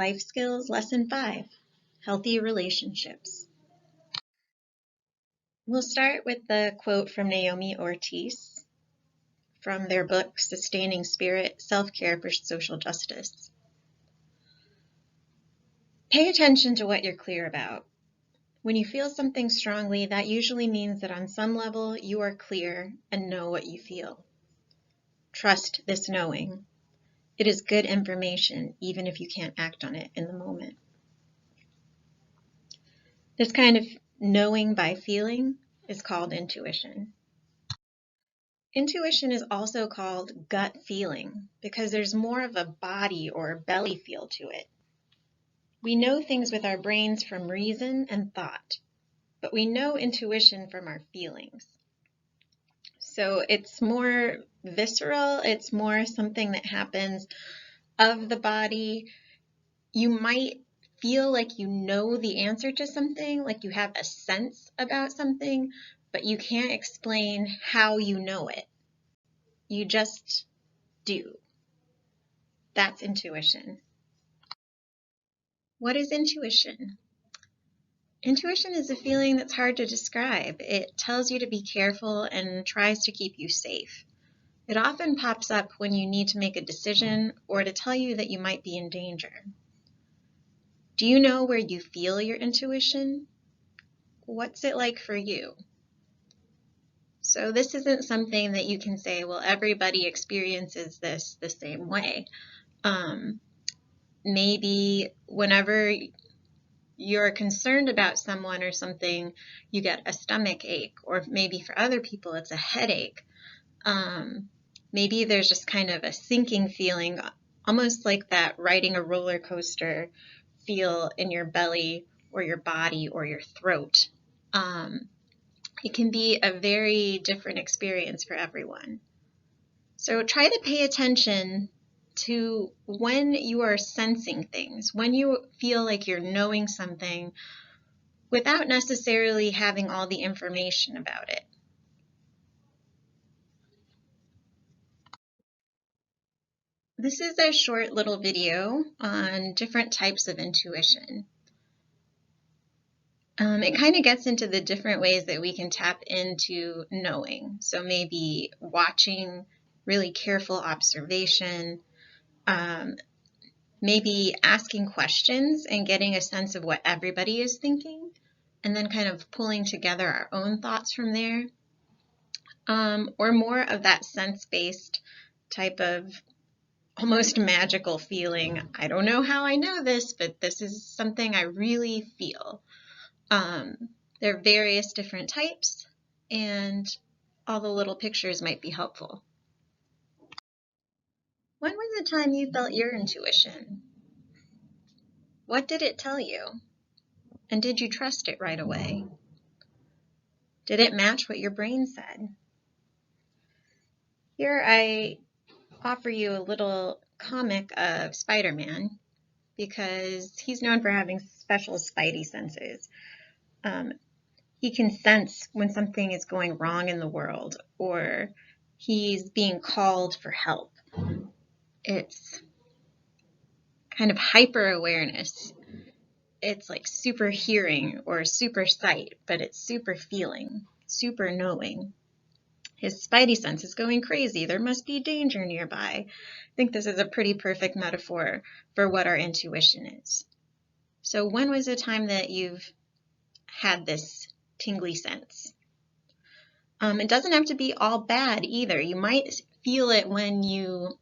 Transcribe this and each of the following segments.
Life Skills Lesson 5, Healthy Relationships. We'll start with the quote from Naomi Ortiz from their book, Sustaining Spirit, Self-Care for Social Justice. Pay attention to what you're clear about. When you feel something strongly, that usually means that on some level you are clear and know what you feel. Trust this knowing. It is good information, even if you can't act on it in the moment. This kind of knowing by feeling is called intuition. Intuition is also called gut feeling because there's more of a body or belly feel to it. We know things with our brains from reason and thought, but we know intuition from our feelings. So it's more visceral, it's more something that happens of the body. You might feel like you know the answer to something, like you have a sense about something, but you can't explain how you know it. You just do. That's intuition. What is intuition? Intuition is a feeling that's hard to describe. It tells you to be careful and tries to keep you safe. It often pops up when you need to make a decision or to tell you that you might be in danger. Do you know where you feel your intuition? What's it like for you? So this isn't something that you can say, well, everybody experiences this the same way. Maybe whenever you're concerned about someone or something, you get a stomach ache, or maybe for other people it's a headache. Maybe there's just kind of a sinking feeling, almost like that riding a roller coaster feel in your belly or your body or your throat. It can be a very different experience for everyone. So try to pay attention to when you are sensing things, when you feel like you're knowing something without necessarily having all the information about it. This is a short little video on different types of intuition. It kind of gets into the different ways that we can tap into knowing. So maybe watching, really careful observation, maybe asking questions and getting a sense of what everybody is thinking, and then kind of pulling together our own thoughts from there. Or more of that sense-based type of almost magical feeling. I don't know how I know this, but this is something I really feel. There are various different types, and all the little pictures might be helpful. When was the time you felt your intuition? What did it tell you? And did you trust it right away? Did it match what your brain said? Here I offer you a little comic of Spider-Man because he's known for having special spidey senses. He can sense when something is going wrong in the world or he's being called for help. It's kind of hyper awareness. It's like super hearing or super sight, but it's super feeling, super knowing. His spidey sense is going crazy. There must be danger nearby. I think this is a pretty perfect metaphor for what our intuition is. So when was the time that you've had this tingly sense? It doesn't have to be all bad either. You might feel it when you,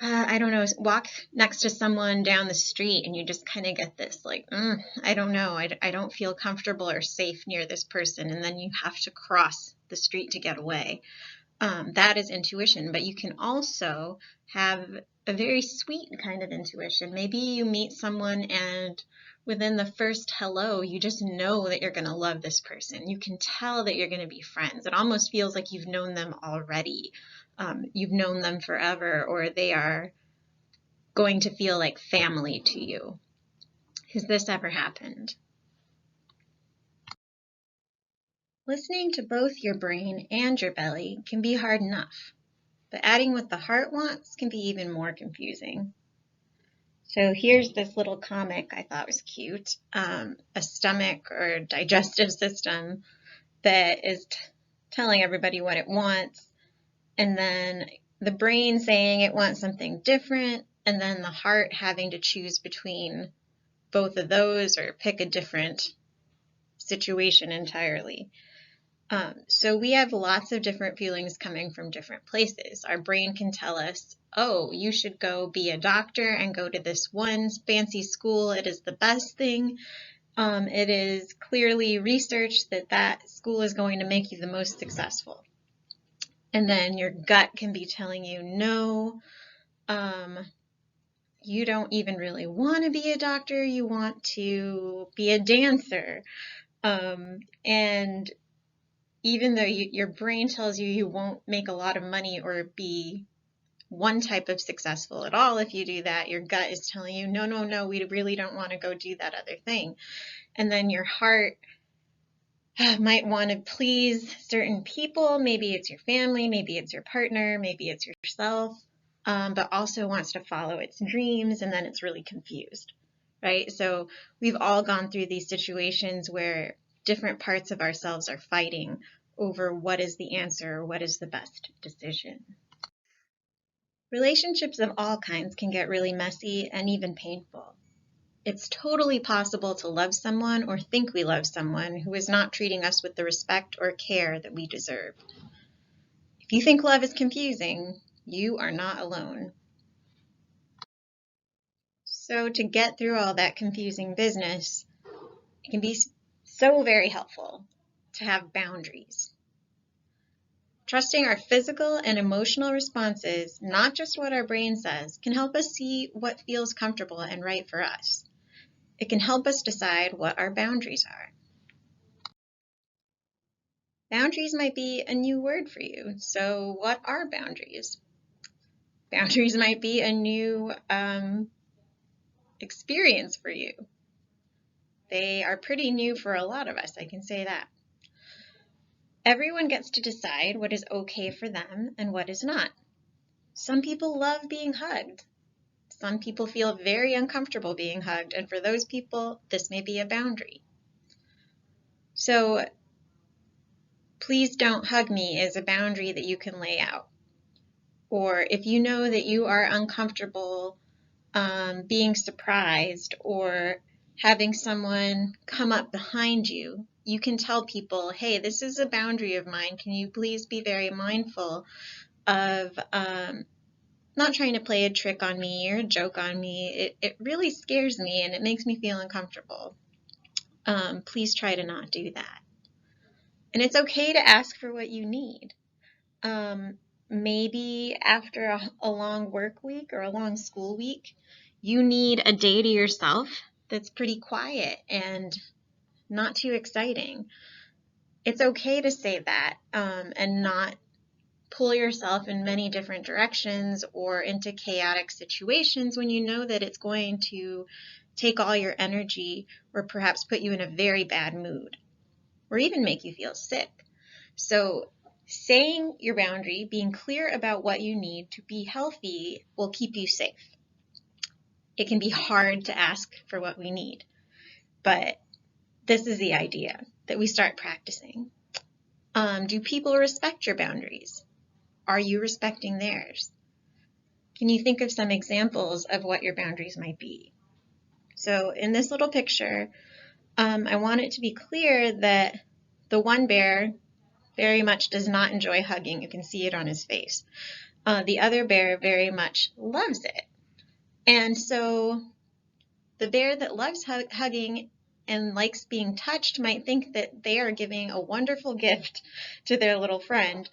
I don't know, walk next to someone down the street and you just kind of get this like, I don't know, I don't feel comfortable or safe near this person, and then you have to cross the street to get away. That is intuition, but you can also have a very sweet kind of intuition. Maybe you meet someone and within the first hello, you just know that you're going to love this person. You can tell that you're going to be friends. It almost feels like you've known them already. You've known them forever, or they are going to feel like family to you. Has this ever happened? Listening to both your brain and your belly can be hard enough, but adding what the heart wants can be even more confusing. So here's this little comic I thought was cute. A stomach or digestive system that is telling everybody what it wants, and then the brain saying it wants something different, and then the heart having to choose between both of those or pick a different situation entirely. So we have lots of different feelings coming from different places. Our brain can tell us, oh, you should go be a doctor and go to this one fancy school. It is the best thing. It is clearly researched that that school is going to make you the most successful. And then your gut can be telling you, no, you don't even really want to be a doctor. You want to be a dancer. And even though your brain tells you you won't make a lot of money or be one type of successful at all if you do that, your gut is telling you, no, no, no, we really don't want to go do that other thing. And then your heart might want to please certain people. Maybe it's your family, maybe it's your partner, maybe it's yourself, but also wants to follow its dreams, and then it's really confused, right? So we've all gone through these situations where different parts of ourselves are fighting over what is the answer, what is the best decision. Relationships of all kinds can get really messy and even painful. It's totally possible to love someone or think we love someone who is not treating us with the respect or care that we deserve. If you think love is confusing, you are not alone. So to get through all that confusing business, it can be so very helpful to have boundaries. Trusting our physical and emotional responses, not just what our brain says, can help us see what feels comfortable and right for us. It can help us decide what our boundaries are. Boundaries might be a new word for you. So what are boundaries? Boundaries might be a new experience for you. They are pretty new for a lot of us, I can say that. Everyone gets to decide what is okay for them and what is not. Some people love being hugged. Some people feel very uncomfortable being hugged, and for those people, this may be a boundary. So, please don't hug me is a boundary that you can lay out. Or if you know that you are uncomfortable being surprised or having someone come up behind you, you can tell people, hey, this is a boundary of mine. Can you please be very mindful of not trying to play a trick on me or a joke on me. It really scares me and it makes me feel uncomfortable. Please try to not do that. And it's okay to ask for what you need. Maybe after a long work week or a long school week, you need a day to yourself that's pretty quiet and not too exciting. It's okay to say that and not pull yourself in many different directions or into chaotic situations when you know that it's going to take all your energy or perhaps put you in a very bad mood or even make you feel sick. So saying your boundary, being clear about what you need to be healthy will keep you safe. It can be hard to ask for what we need, but this is the idea that we start practicing. Do people respect your boundaries? Are you respecting theirs? Can you think of some examples of what your boundaries might be? So in this little picture, I want it to be clear that the one bear very much does not enjoy hugging. You can see it on his face. The other bear very much loves it. And so the bear that loves hugging and likes being touched might think that they are giving a wonderful gift to their little friend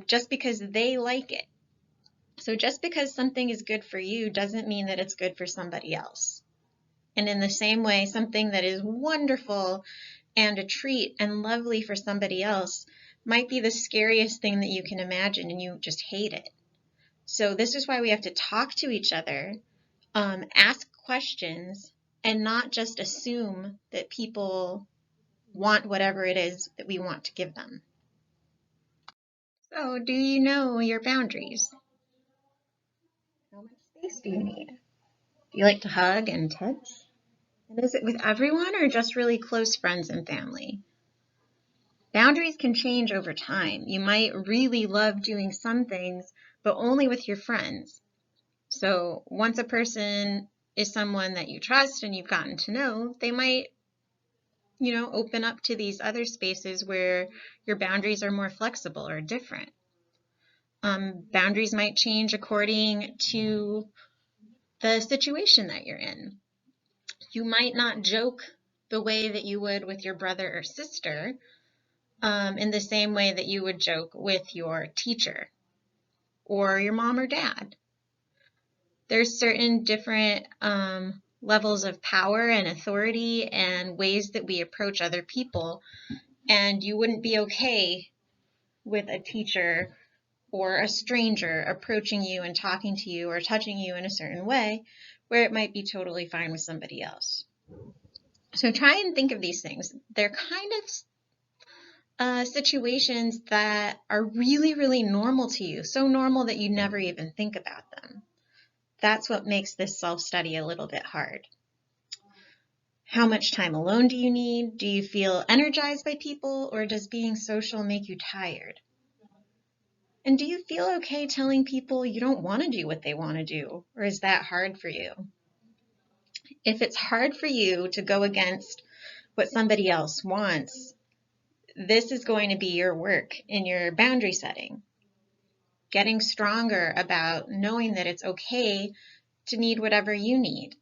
just because they like it. So just because something is good for you doesn't mean that it's good for somebody else. And in the same way, something that is wonderful and a treat and lovely for somebody else might be the scariest thing that you can imagine and you just hate it. So this is why we have to talk to each other, ask questions, and not just assume that people want whatever it is that we want to give them. So do you know your boundaries? How much space do you need? Do Do you like to hug and touch? And is it with everyone or just really close friends and family? Boundaries can change over time. You might really love doing some things, but only with your friends. So once a person is someone that you trust and you've gotten to know, they might, open up to these other spaces where your boundaries are more flexible or different. Boundaries might change according to the situation that you're in. You might not joke the way that you would with your brother or sister, in the same way that you would joke with your teacher or your mom or dad. There's certain different levels of power and authority and ways that we approach other people, and you wouldn't be okay with a teacher or a stranger approaching you and talking to you or touching you in a certain way where it might be totally fine with somebody else. So try and think of these things. They're kind of situations that are really, really normal to you, so normal that you never even think about them. That's what makes this self-study a little bit hard. How much time alone do you need? Do you feel energized by people, or does being social make you tired? And do you feel okay telling people you don't want to do what they want to do, or is that hard for you? If it's hard for you to go against what somebody else wants, this is going to be your work in your boundary setting. Getting stronger about knowing that it's okay to need whatever you need.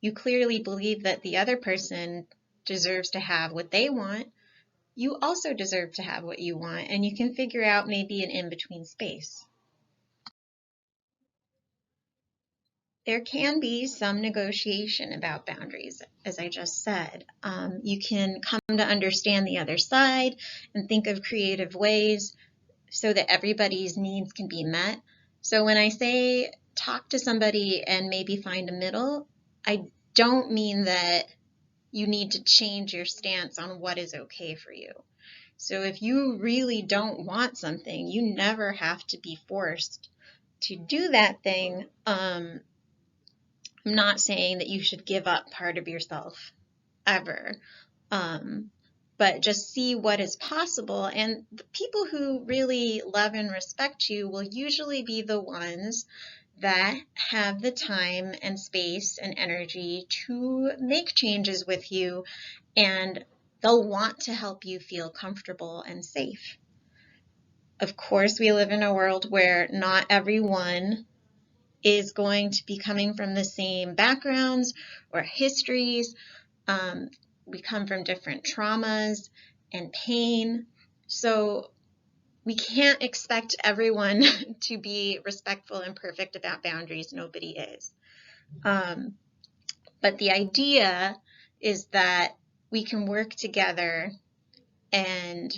You clearly believe that the other person deserves to have what they want. You also deserve to have what you want, and you can figure out maybe an in-between space. There can be some negotiation about boundaries, as I just said. You can come to understand the other side and think of creative ways so that everybody's needs can be met. So when I say talk to somebody and maybe find a middle, I don't mean that you need to change your stance on what is okay for you. So if you really don't want something, you never have to be forced to do that thing. I'm not saying that you should give up part of yourself ever, but just see what is possible. And the people who really love and respect you will usually be the ones that have the time and space and energy to make changes with you, and they'll want to help you feel comfortable and safe. Of course, we live in a world where not everyone is going to be coming from the same backgrounds or histories. We come from different traumas and pain. So we can't expect everyone to be respectful and perfect about boundaries. Nobody is. But the idea is that we can work together and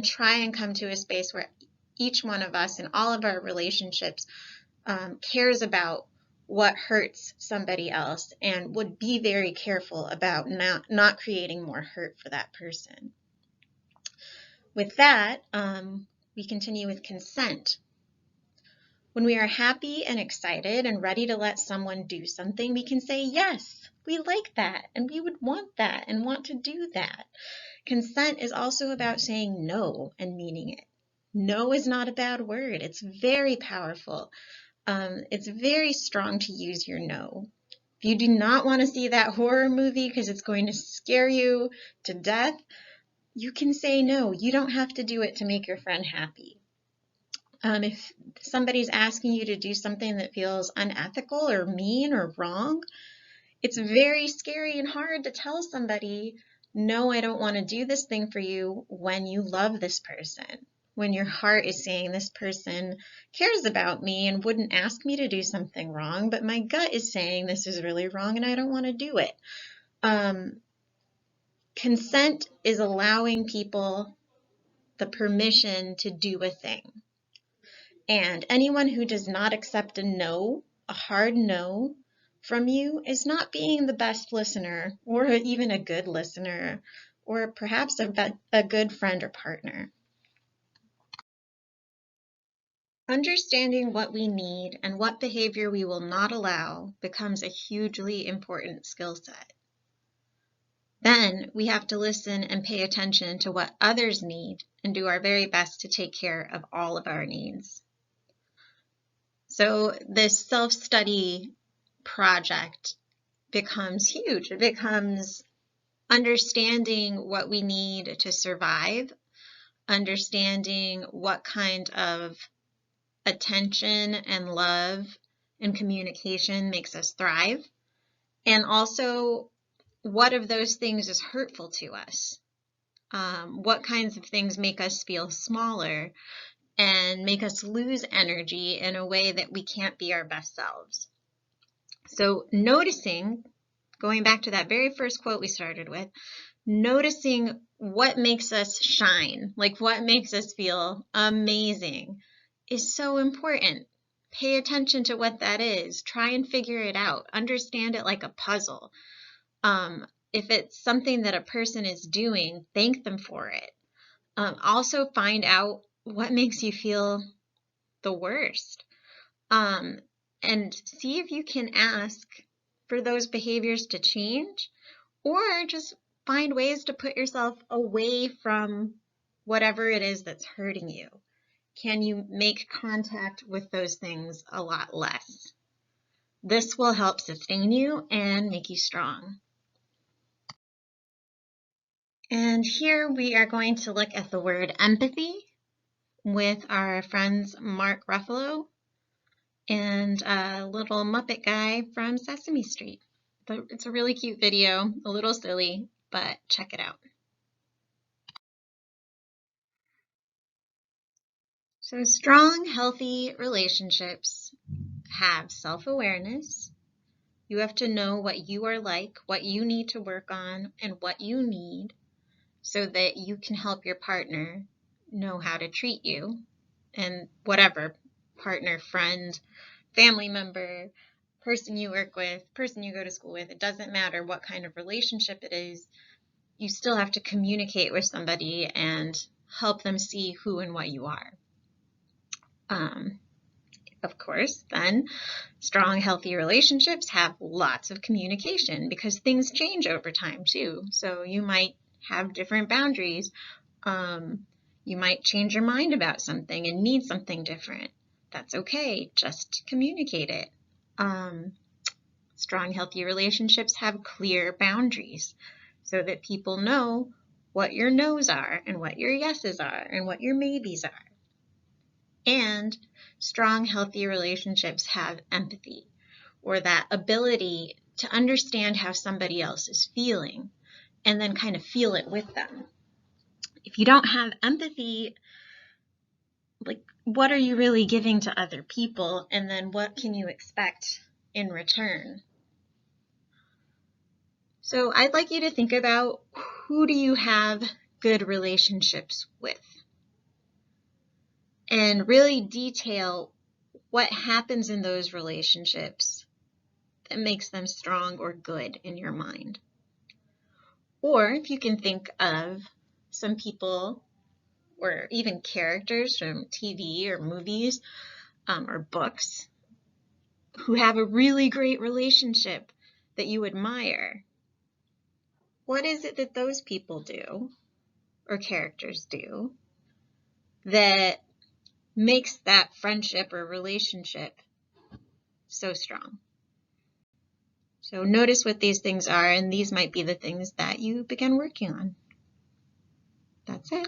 try and come to a space where each one of us in all of our relationships cares about what hurts somebody else and would be very careful about not creating more hurt for that person. With that, we continue with consent. When we are happy and excited and ready to let someone do something, we can say, yes, we like that, and we would want that and want to do that. Consent is also about saying no and meaning it. No is not a bad word. It's very powerful. It's very strong to use your no. If you do not want to see that horror movie because it's going to scare you to death, you can say no. You don't have to do it to make your friend happy. If somebody's asking you to do something that feels unethical or mean or wrong, it's very scary and hard to tell somebody, no, I don't want to do this thing for you when you love this person. When your heart is saying this person cares about me and wouldn't ask me to do something wrong, but my gut is saying this is really wrong and I don't want to do it. Consent is allowing people the permission to do a thing. And anyone who does not accept a no, a hard no from you, is not being the best listener or even a good listener or perhaps a good friend or partner. Understanding what we need and what behavior we will not allow becomes a hugely important skill set. Then we have to listen and pay attention to what others need and do our very best to take care of all of our needs. So this self-study project becomes huge. It becomes understanding what we need to survive, understanding what kind of attention and love and communication makes us thrive, and also what of those things is hurtful to us. What kinds of things make us feel smaller and make us lose energy in a way that we can't be our best selves. So noticing, going back to that very first quote we started with, noticing what makes us shine, like what makes us feel amazing, is so important. Pay attention to what that is. Try and figure it out. Understand it like a puzzle. If it's something that a person is doing, thank them for it. Also find out what makes you feel the worst. And see if you can ask for those behaviors to change, or just find ways to put yourself away from whatever it is that's hurting you. Can you make contact with those things a lot less? This will help sustain you and make you strong. And here we are going to look at the word empathy with our friends Mark Ruffalo and a little Muppet guy from Sesame Street. It's a really cute video, a little silly, but check it out. So strong, healthy relationships have self-awareness. You have to know what you are like, what you need to work on, and what you need so that you can help your partner know how to treat you, and whatever partner, friend, family member, person you work with, person you go to school with, it doesn't matter what kind of relationship it is, you still have to communicate with somebody and help them see who and what you are. Of course, then, strong, healthy relationships have lots of communication because things change over time too. So you might have different boundaries. You might change your mind about something and need something different. That's okay. Just communicate it. Strong, healthy relationships have clear boundaries so that people know what your no's are and what your yeses are and what your maybes are. And strong, healthy relationships have empathy, or that ability to understand how somebody else is feeling and then kind of feel it with them. If you don't have empathy, like, what are you really giving to other people, and then what can you expect in return? So I'd like you to think about, who do you have good relationships with? And really detail what happens in those relationships that makes them strong or good in your mind. Or if you can think of some people or even characters from TV or movies or books who have a really great relationship that you admire, what is it that those people do or characters do that makes that friendship or relationship so strong? So notice what these things are, and these might be the things that you begin working on. That's it.